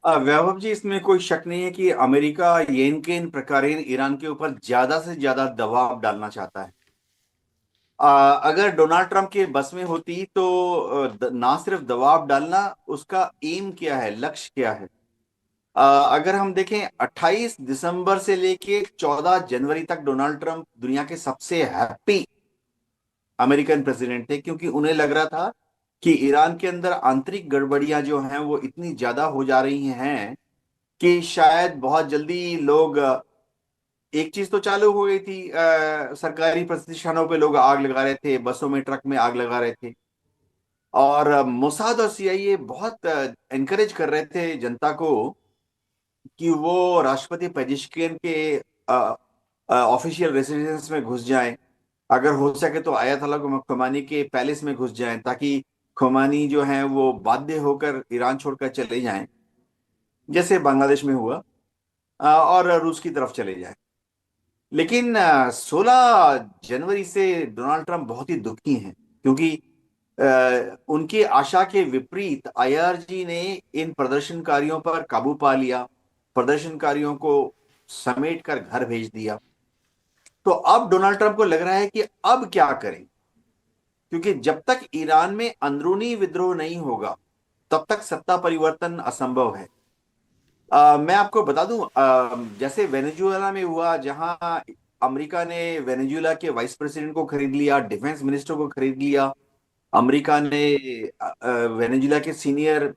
वैभव जी, इसमें कोई शक नहीं है कि अमेरिका येन के इन प्रकारेण ईरान के ऊपर ज्यादा से ज्यादा दबाव डालना चाहता है। अगर डोनाल्ड ट्रंप के बस में होती तो ना सिर्फ दबाव डालना, उसका एम क्या है, लक्ष्य क्या है। अगर हम देखें 28 दिसंबर से लेके 14 जनवरी तक डोनाल्ड ट्रंप दुनिया के सबसे हैप्पी अमेरिकन प्रेसिडेंट थे, क्योंकि उन्हें लग रहा था कि ईरान के अंदर आंतरिक गड़बड़ियां जो हैं वो इतनी ज्यादा हो जा रही हैं कि शायद बहुत जल्दी लोग एक चीज तो चालू हो गई थी, सरकारी प्रतिष्ठानों पे लोग आग लगा रहे थे, बसों में ट्रक में आग लगा रहे थे। और मोसाद और सीआईए बहुत एनकरेज कर रहे थे जनता को कि वो राष्ट्रपति पेजिशकियन के ऑफिशियल रेसिडेंस में घुस जाएं। अगर हो सके तो आयतोल्ला खुमैनी के पैलेस में घुस जाएं, ताकि खुमैनी जो है वो बाध्य होकर ईरान छोड़कर चले जाएं, जैसे बांग्लादेश में हुआ, और रूस की तरफ चले जाएं। लेकिन 16 जनवरी से डोनाल्ड ट्रंप बहुत ही दुखी हैं, क्योंकि उनकी आशा के विपरीत आईआरजी ने इन प्रदर्शनकारियों पर काबू पा लिया, प्रदर्शनकारियों को समेट कर घर भेज दिया। तो अब डोनाल्ड ट्रंप को लग रहा है कि अब क्या करें, क्योंकि जब तक ईरान में अंदरूनी विद्रोह नहीं होगा तब तक सत्ता परिवर्तन असंभव है। मैं आपको बता दूं, जैसे वेनेजुएला में हुआ, जहां अमेरिका ने वेनेजुएला के वाइस प्रेसिडेंट को खरीद लिया, डिफेंस मिनिस्टर को खरीद लिया। अमेरिका ने वेनेजुएला के सीनियर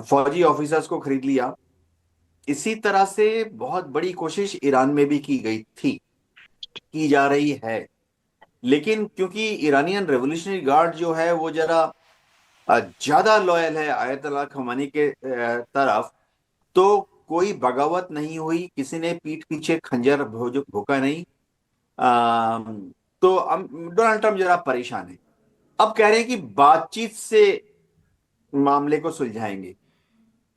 फौजी ऑफिसर्स को खरीद लिया। इसी तरह से बहुत बड़ी कोशिश ईरान में भी की गई थी, की जा रही है। लेकिन क्योंकि ईरानियन रेवोल्यूशनरी गार्ड जो है वो जरा ज्यादा लॉयल है आयतुल्ला खमेनी के तरफ, तो कोई बगावत नहीं हुई, किसी ने पीठ पीछे खंजर भोंका नहीं। तो डोनाल्ड ट्रंप जरा परेशान है। अब कह रहे हैं कि बातचीत से मामले को सुलझाएंगे।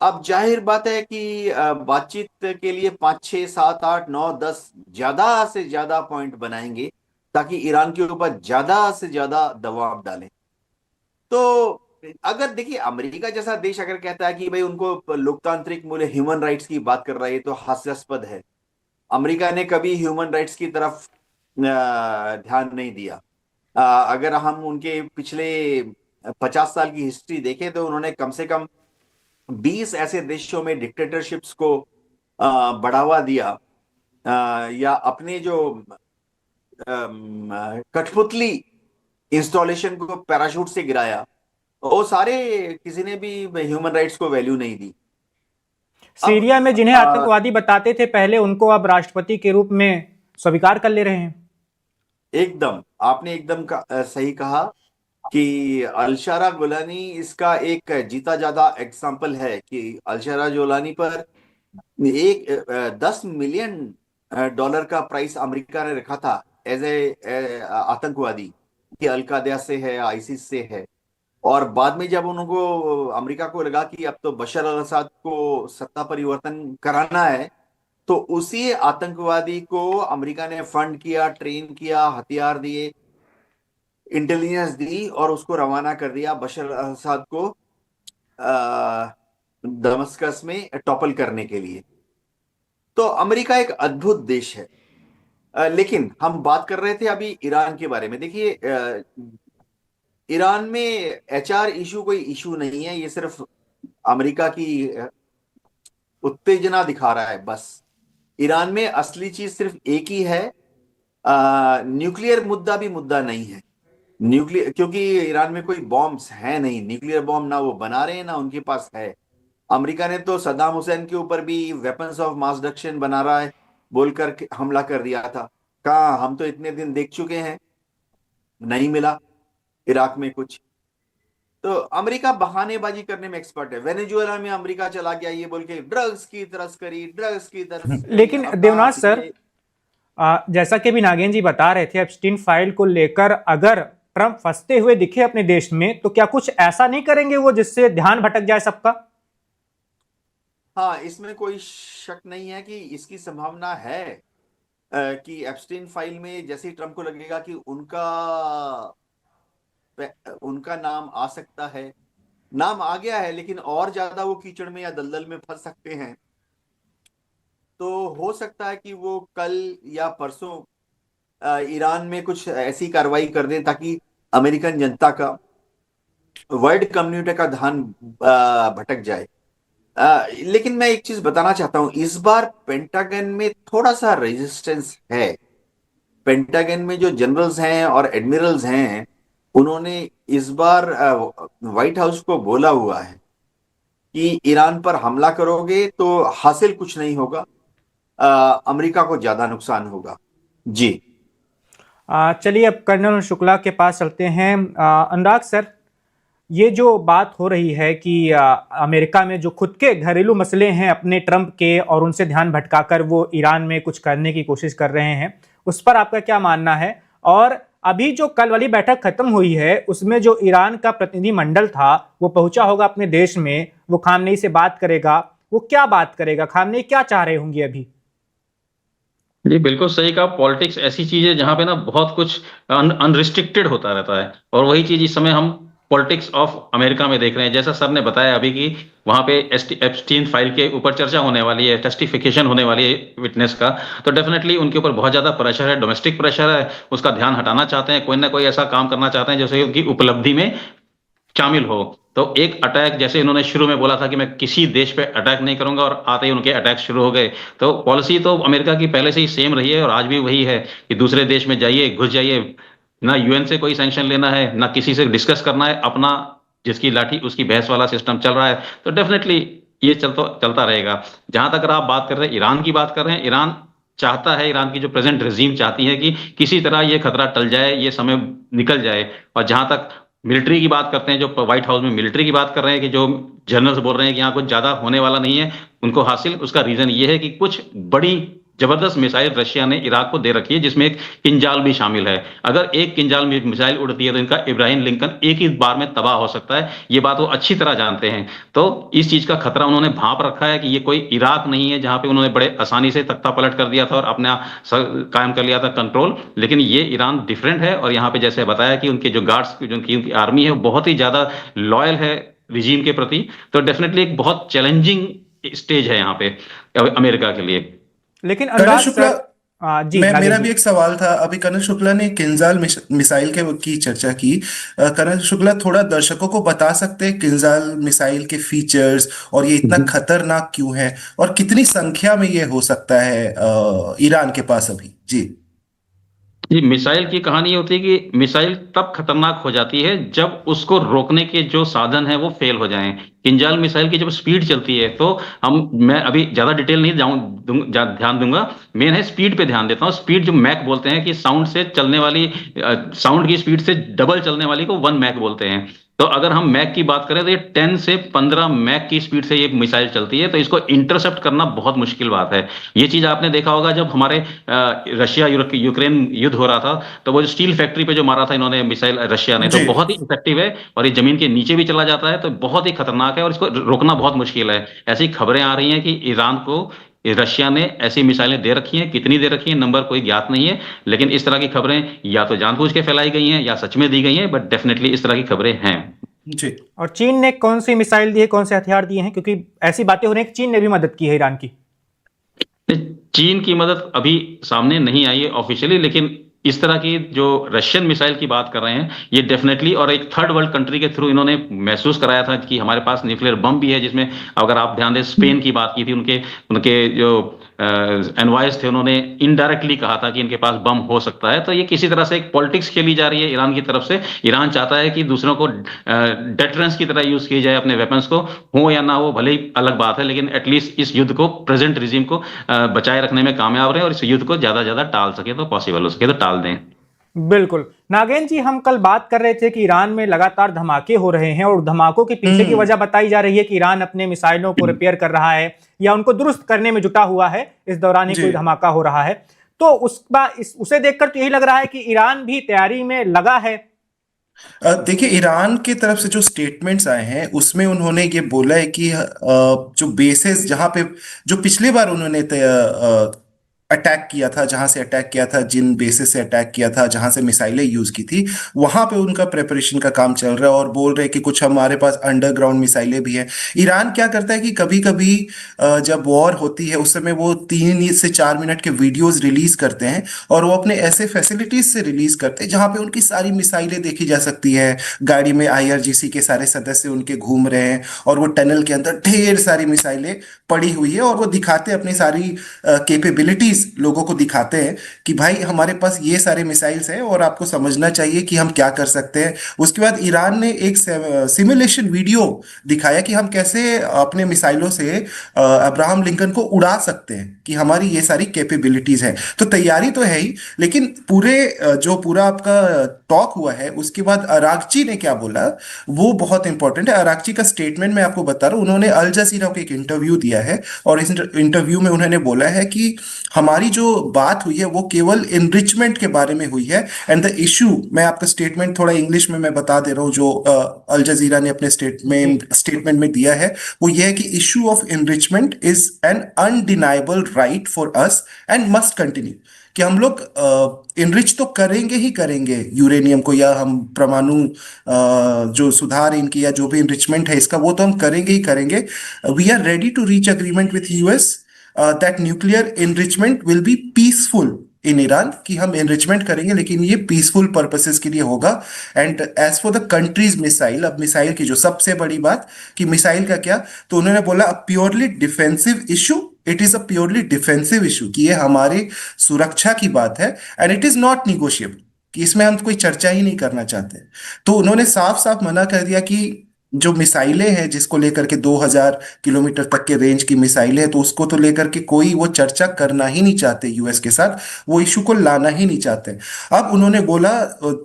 अब जाहिर बात है कि बातचीत के लिए 5 6 7 8 9 10 ज्यादा से ज्यादा पॉइंट बनाएंगे, ताकि ईरान के ऊपर ज्यादा से ज्यादा दबाव डालें। तो अगर देखिए, अमेरिका जैसा देश अगर कहता है कि भाई उनको लोकतांत्रिक मूल्य, ह्यूमन राइट्स की बात कर रहा है, ये तो हास्यास्पद है। अमेरिका ने कभी ह्यूमन राइट्स की तरफ ध्यान नहीं दिया। अगर हम उनके पिछले 50 साल की हिस्ट्री देखें तो उन्होंने कम से कम 20 ऐसे देशों में डिक्टेटरशिप्स को बढ़ावा दिया, या अपने जो कठपुतली इंस्टॉलेशन को पैराशूट से गिराया, वो सारे, किसी ने भी ह्यूमन राइट्स को वैल्यू नहीं दी। अब सीरिया में जिन्हें आतंकवादी बताते थे पहले, उनको अब राष्ट्रपति के रूप में स्वीकार कर ले रहे हैं। एकदम आपने एकदम सही कहा कि अलशारा गोलानी इसका एक जीता जाता एग्जाम्पल है, कि अलशारा गोलानी पर एक 10 मिलियन डॉलर का प्राइस अमेरिका ने रखा था, एज ए आतंकवादी, कि अलकायदा से है, आईसिस से है। और बाद में जब उनको, अमेरिका को लगा कि अब तो बशर अल असद को सत्ता परिवर्तन कराना है, तो उसी आतंकवादी को अमेरिका ने फंड किया, ट्रेन किया, हथियार दिए, इंटेलिजेंस दी, और उसको रवाना कर दिया बशर अल असद को दमस्कस में टॉपल करने के लिए। तो अमेरिका एक अद्भुत देश है। लेकिन हम बात कर रहे थे अभी ईरान के बारे में। देखिए, ईरान में एचआर इशू कोई इशू नहीं है, ये सिर्फ अमेरिका की उत्तेजना दिखा रहा है बस। ईरान में असली चीज सिर्फ एक ही है, न्यूक्लियर मुद्दा भी मुद्दा नहीं है। न्यूक्लियर, क्योंकि ईरान में कोई बॉम्ब्स है नहीं, न्यूक्लियर बॉम्ब ना वो बना रहे हैं ना उनके पास है। अमेरिका ने तो सद्दाम हुसैन के ऊपर भी वेपन्स ऑफ मास डिस्ट्रक्शन बना रहा है बोलकर के हमला कर दिया था। कहा, हम तो इतने दिन देख चुके हैं, नहीं मिला इराक में कुछ। तो अमेरिका बहानेबाजी करने में एक्सपर्ट है। वेनेजुएला में अमेरिका चला गया ये बोल के, ड्रग्स की तस्करी, ड्रग्स की तस्करी, लेकिन अब कहा देवनाथ सर, पिछले। जैसा कि अभी नागेंद्र जी बता रहे थे, एप्स्टीन फाइल को लेकर अगर ट्रंप फंसते हुए दिखे अपने देश में, तो क्या कुछ ऐसा नहीं करेंगे वो जिससे ध्यान भटक जाए सबका? हाँ, इसमें कोई शक नहीं है कि इसकी संभावना है, कि एप्स्टीन फाइल में जैसे ही ट्रंप को लगेगा कि उनका नाम आ सकता है, नाम आ गया है, लेकिन और ज्यादा वो कीचड़ में या दलदल में फंस सकते हैं। तो हो सकता है कि वो कल या परसों ईरान में कुछ ऐसी कार्रवाई कर दें ताकि अमेरिकन जनता का, वर्ल्ड कम्युनिटी का ध्यान भटक जाए। लेकिन मैं एक चीज बताना चाहता हूं, इस बार पेंटागन में थोड़ा सा रेजिस्टेंस है। पेंटागन में जो जनरल्स हैं और एडमिरल्स हैं, उन्होंने इस बार व्हाइट हाउस को बोला हुआ है कि ईरान पर हमला करोगे तो हासिल कुछ नहीं होगा, अमेरिका को ज्यादा नुकसान होगा। जी। चलिए अब कर्नल शुक्ला के पास चलते हैं। अनुराग सर, ये जो बात हो रही है कि अमेरिका में जो खुद के घरेलू मसले हैं अपने ट्रंप के, और उनसे ध्यान भटकाकर वो ईरान में कुछ करने की कोशिश कर रहे हैं, उस पर आपका क्या मानना है? और अभी जो कल वाली बैठक खत्म हुई है उसमें जो ईरान का प्रतिनिधि मंडल था वो पहुंचा होगा अपने देश में, वो खामनेई से बात करेगा, वो क्या बात करेगा? खामनेई क्या चाह रहे होंगे अभी? जी बिल्कुल सही कहा। पॉलिटिक्स ऐसी चीज है जहां पे ना बहुत कुछ अनरिस्ट्रिक्टेड होता रहता है, और वही चीज इस समय हम पॉलिटिक्स ऑफ अमेरिका में देख रहे हैं। जैसा सर ने बताया अभी कि वहां पे एप्स्टीन फाइल के ऊपर चर्चा होने वाली है, टेस्टिफिकेशन होने वाली है विटनेस का, तो डेफिनेटली उनके ऊपर बहुत ज्यादा प्रेशर है, डोमेस्टिक प्रेशर है। उसका ध्यान हटाना चाहते हैं, कोई ना कोई ऐसा काम करना चाहते हैं जैसे उनकी उपलब्धि में शामिल हो। तो एक अटैक, जैसे इन्होंने शुरू में बोला था कि मैं किसी देश पे अटैक नहीं करूंगा, और आते ही उनके अटैक शुरू हो गए। तो पॉलिसी तो अमेरिका की पहले से ही सेम रही है और आज भी वही है कि दूसरे देश में जाइए, घुस जाइए, ना यूएन से कोई सैंक्शन लेना है, ना किसी से डिस्कस करना है, अपना जिसकी लाठी उसकी भैंस वाला सिस्टम चल रहा है। तो डेफिनेटली ये चलता रहेगा। जहां तक आप बात कर रहे हैं, ईरान की बात कर रहे हैं, ईरान चाहता है, ईरान की जो प्रेजेंट रेजीम चाहती है कि किसी तरह ये खतरा टल जाए, ये समय निकल जाए। और जहां तक मिलिट्री की बात करते हैं, जो व्हाइट हाउस में मिलिट्री की बात कर रहे हैं, कि जो जनरल्स बोल रहे हैं कि यहाँ कुछ ज्यादा होने वाला नहीं है उनको हासिल, उसका रीजन ये है कि कुछ बड़ी जबरदस्त मिसाइल रशिया ने इराक को दे रखी है, जिसमें एक किंजाल भी शामिल है। अगर एक किंजाल मिसाइल उड़ती है तो इनका इब्राहिम लिंकन एक ही बार में तबाह हो सकता है। ये बात वो अच्छी तरह जानते हैं। तो इस चीज का खतरा उन्होंने भांप रखा है कि ये कोई इराक नहीं है जहां पे उन्होंने बड़े आसानी से तख्ता पलट कर दिया था और अपना कायम कर लिया था कंट्रोल। लेकिन ये ईरान डिफरेंट है, और यहाँ पे जैसे बताया कि उनके जो गार्ड्स, जो उनकी आर्मी है, वो बहुत ही ज्यादा लॉयल है रिजीम के प्रति। तो डेफिनेटली एक बहुत चैलेंजिंग स्टेज है यहाँ पे अमेरिका के लिए। लेकिन कर्नल अनुराग शुक्ला, सर, जी मैं नागेंद्र मेरा जी। भी एक सवाल था। अभी कर्नल शुक्ला ने किंजाल मिसाइल की चर्चा की। कर्नल शुक्ला, थोड़ा दर्शकों को बता सकते हैं किंजाल मिसाइल के फीचर्स और ये इतना खतरनाक क्यों है, और कितनी संख्या में ये हो सकता है ईरान के पास अभी? जी। जी, मिसाइल की कहानी ये होती है कि मिसाइल तब खतरनाक हो जाती है जब उसको रोकने के जो साधन है वो फेल हो जाएं। किंजल मिसाइल की जब स्पीड चलती है तो मैं अभी ज्यादा डिटेल नहीं ध्यान दूंगा। मेन है स्पीड पे ध्यान देता हूँ। स्पीड जो मैक बोलते हैं कि साउंड से चलने वाली, साउंड की स्पीड से डबल चलने वाली को 1 मैक बोलते हैं। तो अगर हम मैक की बात करें तो ये 10 से 15 मैक की स्पीड से ये मिसाइल चलती है। तो इसको इंटरसेप्ट करना बहुत मुश्किल बात है। ये चीज आपने देखा होगा जब हमारे रशिया यूक्रेन युद्ध हो रहा था, तो वो जो स्टील फैक्ट्री पे जो मारा था इन्होंने मिसाइल रशिया ने, तो जी। बहुत ही इफेक्टिव है और ये जमीन के नीचे भी चला जाता है, तो बहुत ही खतरनाक है और इसको रोकना बहुत मुश्किल है। ऐसी खबरें आ रही हैं कि ईरान को रशिया ने ऐसी मिसाइलें दे रखी हैं। कितनी दे रखी हैं नंबर कोई ज्ञात नहीं है, लेकिन इस तरह की खबरें या तो जानबूझ के फैलाई गई हैं या सच में दी गई हैं, बट डेफिनेटली इस तरह की खबरें हैं। जी। और चीन ने कौन सी मिसाइल दी है, कौन से हथियार दिए हैं? क्योंकि ऐसी बातें हो रही हैं कि चीन ने भी मदद की है ईरान की। चीन की मदद अभी सामने नहीं आई है ऑफिशियली, लेकिन इस तरह की जो रशियन मिसाइल की बात कर रहे हैं ये डेफिनेटली, और एक थर्ड वर्ल्ड कंट्री के थ्रू इन्होंने महसूस कराया था कि हमारे पास न्यूक्लियर बम भी है। जिसमें अगर आप ध्यान दें, स्पेन की बात की थी, उनके उनके जो एनवॉयस थे उन्होंने इनडायरेक्टली कहा था कि इनके पास बम हो सकता है। तो ये किसी तरह से एक पॉलिटिक्स खेली जा रही है ईरान की तरफ से। ईरान चाहता है कि दूसरों को डेटरेंस की तरह यूज की जाए, अपने वेपन्स को, हो या ना हो भले ही अलग बात है, लेकिन एटलीस्ट इस युद्ध को, प्रेजेंट रिजीम को बचाए रखने में कामयाब रहे और इस युद्ध को ज्यादा ज्यादा टाल सके, तो पॉसिबल हो सके तो टाल दें। बिल्कुल नागेंद्र जी, हम कल बात कर रहे थे कि ईरान में लगातार धमाके हो रहे हैं और धमाकों के पीछे की वजह बताई जा रही है कि ईरान अपने मिसाइलों को रिपेयर कर रहा है या उनको दुरुस्त करने में जुटा हुआ है, इस दौरान ही कोई धमाका हो रहा है। तो उसे देखकर तो यही लग रहा है कि ईरान भी तैयारी में लगा है। देखिए, ईरान की तरफ से जो स्टेटमेंट्स आए हैं उसमें उन्होंने ये बोला है कि जो बेसेस जहां पे, जो पिछली बार उन्होंने अटैक किया था, जहां से अटैक किया था, जिन बेसिस से अटैक किया था, जहां से मिसाइलें यूज की थी, वहां पे उनका प्रिपरेशन का काम चल रहा है। और बोल रहे हैं कि कुछ हमारे पास अंडरग्राउंड मिसाइलें भी हैं। ईरान क्या करता है कि कभी कभी जब वॉर होती है उस समय वो 3 से 4 मिनट के वीडियोस रिलीज करते हैं, और वो अपने ऐसे फैसिलिटीज से रिलीज करते हैं जहां पे उनकी सारी मिसाइलें देखी जा सकती है। गाड़ी में IRGC के सारे सदस्य उनके घूम रहे हैं, और वो टनल के अंदर ढेर सारी मिसाइलें पड़ी हुई है, और वो दिखाते हैं अपनी सारी कैपेबिलिटीज, लोगों को दिखाते हैं कि भाई हमारे पास ये सारे मिसाइल्स हैं और आपको समझना चाहिए कि हम क्या कर सकते हैं। उसके बाद ईरान ने एक सिमुलेशन वीडियो दिखाया कि हम कैसे अपने मिसाइलों से अब्राहम लिंकन को उड़ा सकते हैं, कि हमारी ये सारी कैपेबिलिटीज है। तो तैयारी तो है ही, लेकिन पूरे जो पूरा आपका टॉक हुआ है उसके बाद अरागची ने क्या बोला वो बहुत इंपॉर्टेंट है। अरागची का स्टेटमेंट मैं आपको बता रहा हूँ। उन्होंने अल जजीरा को एक इंटरव्यू दिया है, और इस इंटरव्यू में उन्होंने बोला है कि हमारी जो बात हुई है वो केवल इनरिचमेंट के बारे में हुई है। एंड द इशू, मैं आपका स्टेटमेंट थोड़ा इंग्लिश में मैं बता दे रहा हूँ जो अल जजीरा ने अपने स्टेटमेंट में दिया है, वो ये है कि issue of enrichment is an undeniable right for us and must continue. कि हम लोग इनरिच तो करेंगे ही करेंगे यूरेनियम को, या हम परमाणु जो सुधार इनकी या जो भी इनरिचमेंट है इसका, वो तो हम करेंगे ही करेंगे। We are ready to reach agreement with US that nuclear enrichment will be peaceful in Iran, कि हम एनरिचमेंट करेंगे लेकिन ये पीसफुल पर्पसेस के लिए होगा। And as for the country's missile, अब मिसाइल की जो सबसे बड़ी बात कि मिसाइल का क्या, तो उन्होंने बोला a purely defensive issue, it is a purely defensive issue, कि ये हमारी सुरक्षा की बात है, and it is not negotiable, कि इसमें हम कोई चर्चा ही नहीं करना चाहते। तो उन्होंने साफ साफ मना कर दिया कि जो मिसाइलें हैं जिसको लेकर के 2000 किलोमीटर तक के रेंज की मिसाइलें हैं, तो उसको तो लेकर के कोई वो चर्चा करना ही नहीं चाहते US के साथ, वो इशू को लाना ही नहीं चाहते। अब उन्होंने बोला,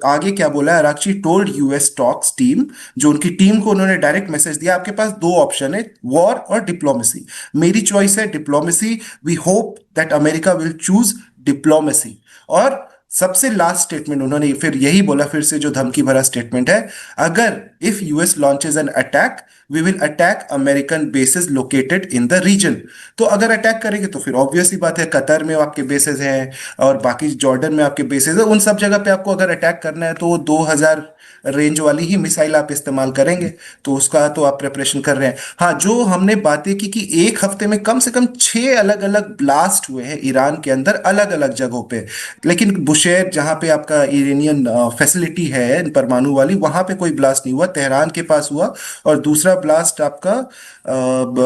आगे क्या बोला, Araghchi told US talks team, जो उनकी टीम को उन्होंने डायरेक्ट मैसेज दिया, आपके पास 2 ऑप्शन है, वॉर और डिप्लोमेसी। मेरी चॉइस है diplomacy, we hope that America will choose diplomacy. और सबसे लास्ट स्टेटमेंट उन्होंने फिर यही बोला, फिर से जो धमकी भरा स्टेटमेंट है, अगर if US launches an attack we will attack American bases located in the region. तो अगर अटैक करेंगे तो फिर ऑब्वियस ही बात है, कतर में आपके बेसेस हैं और बाकी जॉर्डन में आपके बेसेस है, उन सब जगह पे आपको अगर अटैक करना है तो 2000 रेंज वाली ही मिसाइल आप इस्तेमाल करेंगे, तो उसका तो आप प्रिपरेशन कर रहे हैं। हाँ, जो हमने बातें की कि एक हफ्ते में कम से कम 6 अलग अलग ब्लास्ट हुए हैं ईरान के अंदर अलग अलग जगहों पे, लेकिन बुशेर जहां पे आपका ईरानियन फैसिलिटी है परमाणु वाली, वहां पे कोई ब्लास्ट नहीं हुआ, तेहरान के पास हुआ। और दूसरा ब्लास्ट आपका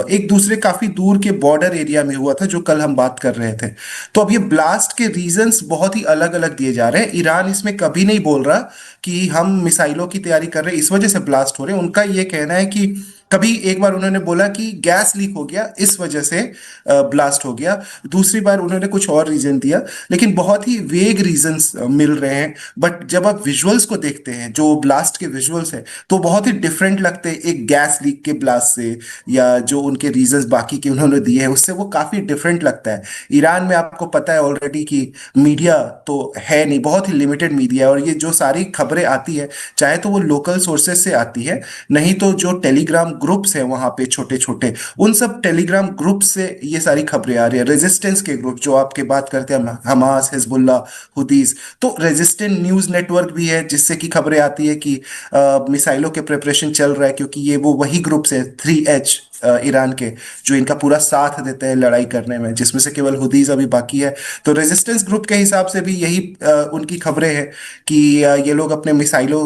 एक दूसरे काफी दूर के बॉर्डर एरिया में हुआ था, जो कल हम बात कर रहे थे। तो अब ये ब्लास्ट के रीजंस बहुत ही अलग अलग दिए जा रहे हैं। ईरान इसमें कभी नहीं बोल रहा कि हम मिसाइलों की तैयारी कर रहे हैं इस वजह से ब्लास्ट हो रहे हैं। उनका ये कहना है कि कभी एक बार उन्होंने बोला कि गैस लीक हो गया इस वजह से ब्लास्ट हो गया, दूसरी बार उन्होंने कुछ और रीजन दिया, लेकिन बहुत ही वेग रीजंस मिल रहे हैं। बट जब आप विजुअल्स को देखते हैं, जो ब्लास्ट के विजुअल्स हैं, तो बहुत ही डिफरेंट लगते हैं एक गैस लीक के ब्लास्ट से, या जो उनके रीजंस बाकी के उन्होंने दिए हैं उससे वो काफी डिफरेंट लगता है। ईरान में आपको पता है ऑलरेडी कि मीडिया तो है नहीं, बहुत ही लिमिटेड मीडिया है, और ये जो सारी खबरें आती है चाहे तो वो लोकल सोर्सेज से आती है, नहीं तो जो टेलीग्राम ग्रुप्स हैं वहां पे छोटे छोटे, उन सब टेलीग्राम ग्रुप से ये सारी खबरें आ रही है। रेजिस्टेंस के ग्रुप जो आपके बात करते हैं, हमास, हिजबुल्ला, हुदीस, तो रेजिस्टेंट न्यूज नेटवर्क भी है जिससे कि खबरें आती है कि मिसाइलों के प्रिपरेशन चल रहा है, क्योंकि ये वो वही ग्रुप्स है 3H ईरान के, जो इनका पूरा साथ देते हैं लड़ाई करने में, जिसमें से केवल हुदीस अभी बाकी है। तो रेजिस्टेंस ग्रुप के हिसाब से भी यही उनकी खबरें हैं कि ये लोग अपने मिसाइलों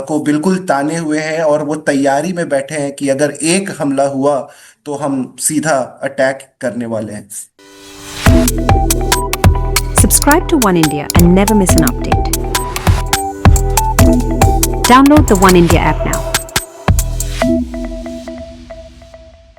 को बिल्कुल ताने हुए हैं, और वो तैयारी में बैठे हैं कि अगर एक हमला हुआ तो हम सीधा अटैक करने वाले हैं। Subscribe to One India and never miss an update. Download the One India app now.